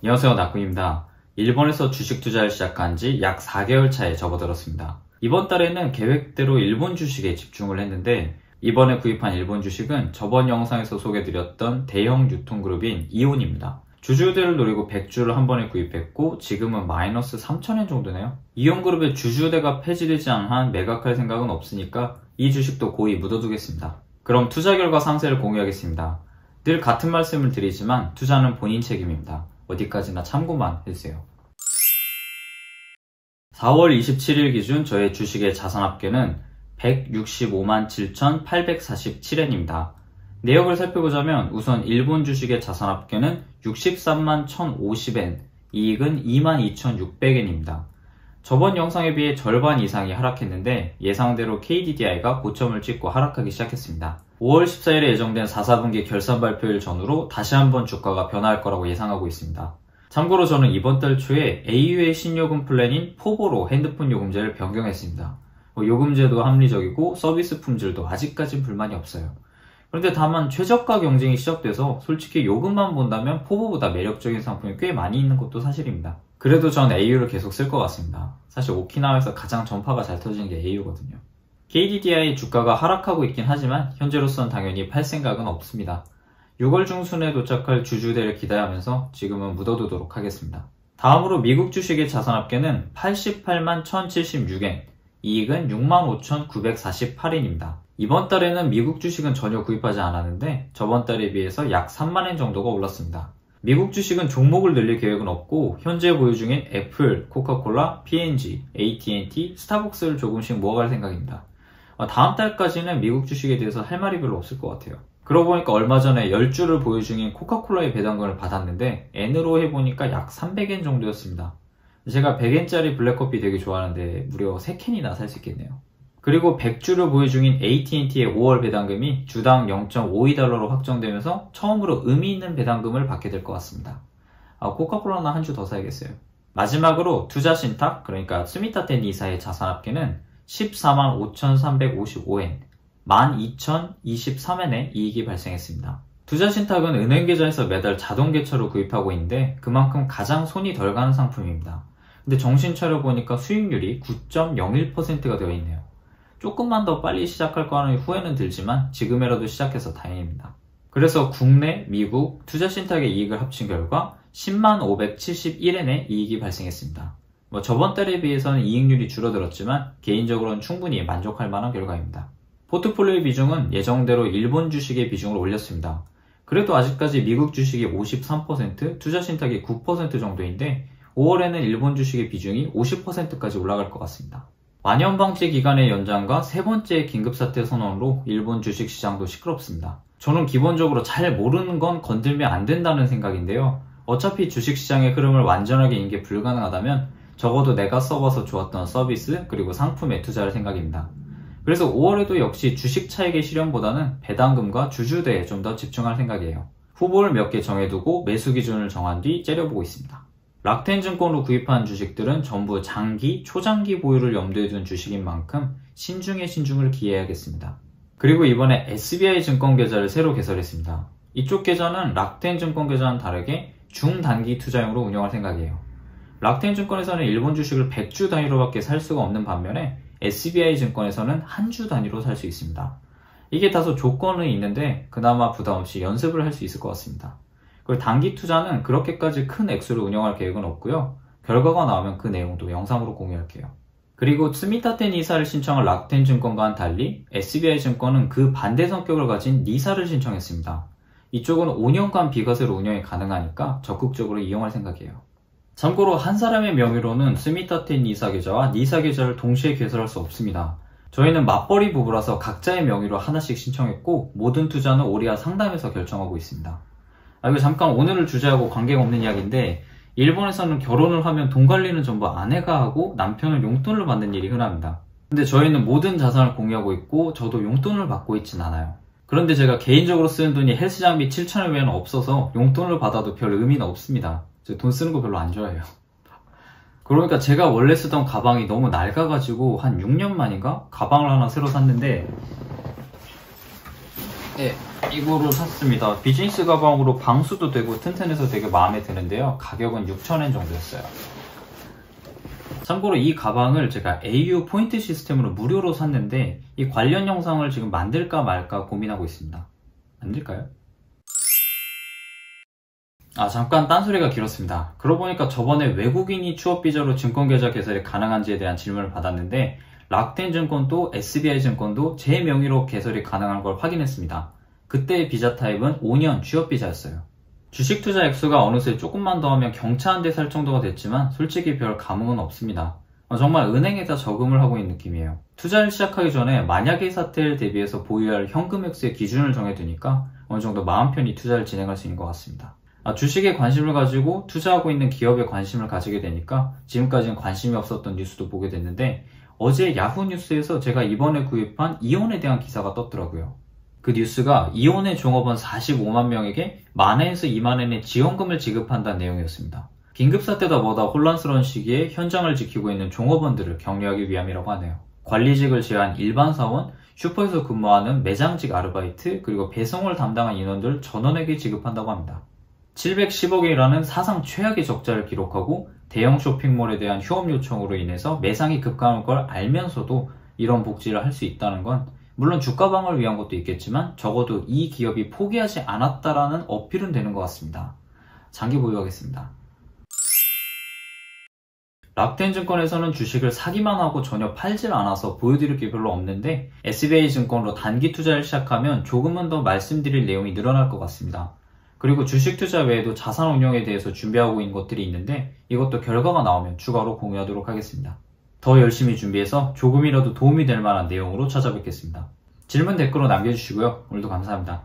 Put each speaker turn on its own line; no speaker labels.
안녕하세요, 나꾸입니다. 일본에서 주식 투자를 시작한 지 약 4개월 차에 접어들었습니다. 이번 달에는 계획대로 일본 주식에 집중을 했는데 이번에 구입한 일본 주식은 저번 영상에서 소개드렸던 대형 유통그룹인 이온입니다. 주주우대를 노리고 100주를 한 번에 구입했고 지금은 마이너스 3,000엔 정도네요. 이온그룹의 주주우대가 폐지되지 않은 한 매각할 생각은 없으니까 이 주식도 고이 묻어두겠습니다. 그럼 투자 결과 상세를 공유하겠습니다. 늘 같은 말씀을 드리지만 투자는 본인 책임입니다. 어디까지나 참고만 해주세요. 4월 27일 기준 저의 주식의 자산합계는 165만 7,847엔입니다. 내역을 살펴보자면 우선 일본 주식의 자산합계는 63만 1,050엔, 이익은 22,600엔입니다. 저번 영상에 비해 절반 이상이 하락했는데 예상대로 KDDI가 고점을 찍고 하락하기 시작했습니다. 5월 14일에 예정된 4사분기 결산 발표일 전후로 다시 한번 주가가 변화할 거라고 예상하고 있습니다. 참고로 저는 이번 달 초에 AU의 신요금 플랜인 포보로 핸드폰 요금제를 변경했습니다. 요금제도 합리적이고 서비스 품질도 아직까진 불만이 없어요. 그런데 다만 최저가 경쟁이 시작돼서 솔직히 요금만 본다면 포보보다 매력적인 상품이 꽤 많이 있는 것도 사실입니다. 그래도 전 AU를 계속 쓸 것 같습니다. 사실 오키나와에서 가장 전파가 잘 터지는 게 AU거든요. KDDI 주가가 하락하고 있긴 하지만 현재로선 당연히 팔 생각은 없습니다. 6월 중순에 도착할 주주대를 기대하면서 지금은 묻어두도록 하겠습니다. 다음으로 미국 주식의 자산합계는 88만 1,076엔, 이익은 65,948엔입니다. 이번 달에는 미국 주식은 전혀 구입하지 않았는데 저번 달에 비해서 약 3만엔 정도가 올랐습니다. 미국 주식은 종목을 늘릴 계획은 없고 현재 보유 중인 애플, 코카콜라, P&G, AT&T, 스타벅스를 조금씩 모아갈 생각입니다. 다음 달까지는 미국 주식에 대해서 할 말이 별로 없을 것 같아요. 그러고 보니까 얼마 전에 10주를 보유 중인 코카콜라의 배당금을 받았는데 N으로 해보니까 약 300엔 정도였습니다. 제가 100엔짜리 블랙커피 되게 좋아하는데 무려 3캔이나 살 수 있겠네요. 그리고 100주를 보유 중인 AT&T의 5월 배당금이 주당 0.52달러로 확정되면서 처음으로 의미 있는 배당금을 받게 될 것 같습니다. 코카콜라는 한 주 더 사야겠어요. 마지막으로 투자 신탁, 그러니까 스미타테 니사의 자산합계는 14만 5,355엔, 12,023엔의 이익이 발생했습니다. 투자 신탁은 은행 계좌에서 매달 자동 개차로 구입하고 있는데 그만큼 가장 손이 덜 가는 상품입니다. 근데 정신 차려보니까 수익률이 9.01%가 되어 있네요. 조금만 더 빨리 시작할 거라는 후회는 들지만 지금이라도 시작해서 다행입니다. 그래서 국내, 미국, 투자 신탁의 이익을 합친 결과 10만 571엔의 이익이 발생했습니다. 저번 달에 비해서는 이익률이 줄어들었지만 개인적으로는 충분히 만족할 만한 결과입니다. 포트폴리오의 비중은 예정대로 일본 주식의 비중을 올렸습니다. 그래도 아직까지 미국 주식이 53%, 투자 신탁이 9% 정도인데 5월에는 일본 주식의 비중이 50%까지 올라갈 것 같습니다. 만연방치 기간의 연장과 세 번째 긴급사태 선언으로 일본 주식시장도 시끄럽습니다. 저는 기본적으로 잘 모르는 건 건들면 안 된다는 생각인데요. 어차피 주식시장의 흐름을 완전하게 인계 불가능하다면 적어도 내가 써봐서 좋았던 서비스 그리고 상품에 투자할 생각입니다. 그래서 5월에도 역시 주식 차익의 실현보다는 배당금과 주주대에 좀 더 집중할 생각이에요. 후보를 몇 개 정해두고 매수 기준을 정한 뒤 째려보고 있습니다. 락텐증권으로 구입한 주식들은 전부 장기, 초장기 보유를 염두에 둔 주식인 만큼 신중에 신중을 기해야겠습니다. 그리고 이번에 SBI증권 계좌를 새로 개설했습니다. 이쪽 계좌는 락텐증권 계좌와는 다르게 중단기 투자용으로 운영할 생각이에요. 락텐증권에서는 일본 주식을 100주 단위로밖에 살 수가 없는 반면에 SBI증권에서는 한 주 단위로 살 수 있습니다. 이게 다소 조건은 있는데 그나마 부담없이 연습을 할 수 있을 것 같습니다. 그리고 단기 투자는 그렇게까지 큰 액수를 운영할 계획은 없고요. 결과가 나오면 그 내용도 영상으로 공유할게요. 그리고 스미타테 니사를 신청한 락텐증권과는 달리 SBI증권은 그 반대 성격을 가진 니사를 신청했습니다. 이쪽은 5년간 비과세로 운영이 가능하니까 적극적으로 이용할 생각이에요. 참고로 한 사람의 명의로는 스미타테 니사 계좌와 니사 계좌를 동시에 개설할 수 없습니다. 저희는 맞벌이 부부라서 각자의 명의로 하나씩 신청했고 모든 투자는 오리아 상담에서 결정하고 있습니다. 이거 잠깐 오늘을 주제하고 관계가 없는 이야기인데 일본에서는 결혼을 하면 돈 관리는 전부 아내가 하고 남편은 용돈을 받는 일이 흔합니다. 근데 저희는 모든 자산을 공유하고 있고 저도 용돈을 받고 있진 않아요. 그런데 제가 개인적으로 쓰는 돈이 헬스 장비 7,000원 외에는 없어서 용돈을 받아도 별 의미는 없습니다. 저 돈 쓰는 거 별로 안 좋아해요. 그러니까 제가 원래 쓰던 가방이 너무 낡아가지고 한 6년 만인가 가방을 하나 새로 샀는데 이거를 샀습니다. 비즈니스 가방으로 방수도 되고 튼튼해서 되게 마음에 드는데요. 가격은 6,000엔 정도였어요. 참고로 이 가방을 제가 AU 포인트 시스템으로 무료로 샀는데 이 관련 영상을 지금 만들까 말까 고민하고 있습니다. 만들까요? 잠깐 딴소리가 길었습니다. 그러고 보니까 저번에 외국인이 취업비자로 증권계좌 개설이 가능한지에 대한 질문을 받았는데 락텐증권도 SBI증권도 제 명의로 개설이 가능한 걸 확인했습니다. 그때의 비자 타입은 5년 취업비자였어요. 주식 투자 액수가 어느새 조금만 더 하면 경차 한 대 살 정도가 됐지만 솔직히 별 감흥은 없습니다. 정말 은행에다 저금을 하고 있는 느낌이에요. 투자를 시작하기 전에 만약의 사태를 대비해서 보유할 현금 액수의 기준을 정해두니까 어느 정도 마음 편히 투자를 진행할 수 있는 것 같습니다. 주식에 관심을 가지고 투자하고 있는 기업에 관심을 가지게 되니까 지금까지는 관심이 없었던 뉴스도 보게 됐는데 어제 야후 뉴스에서 제가 이번에 구입한 이온에 대한 기사가 떴더라고요. 그 뉴스가 이온의 종업원 45만 명에게 만엔에서 2만엔의 지원금을 지급한다는 내용이었습니다. 긴급사태다 뭐다 혼란스러운 시기에 현장을 지키고 있는 종업원들을 격려하기 위함이라고 하네요. 관리직을 제외한 일반 사원, 슈퍼에서 근무하는 매장직 아르바이트, 그리고 배송을 담당한 인원들 전원에게 지급한다고 합니다. 710억이라는 사상 최악의 적자를 기록하고 대형 쇼핑몰에 대한 휴업 요청으로 인해서 매상이 급감할 걸 알면서도 이런 복지를 할 수 있다는 건 물론 주가 방어를 위한 것도 있겠지만 적어도 이 기업이 포기하지 않았다라는 어필은 되는 것 같습니다. 장기 보유하겠습니다. 락텐증권에서는 주식을 사기만 하고 전혀 팔질 않아서 보여드릴 게 별로 없는데 SBI증권으로 단기 투자를 시작하면 조금은 더 말씀드릴 내용이 늘어날 것 같습니다. 그리고 주식 투자 외에도 자산 운용에 대해서 준비하고 있는 것들이 있는데 이것도 결과가 나오면 추가로 공유하도록 하겠습니다. 더 열심히 준비해서 조금이라도 도움이 될 만한 내용으로 찾아뵙겠습니다. 질문 댓글로 남겨주시고요. 오늘도 감사합니다.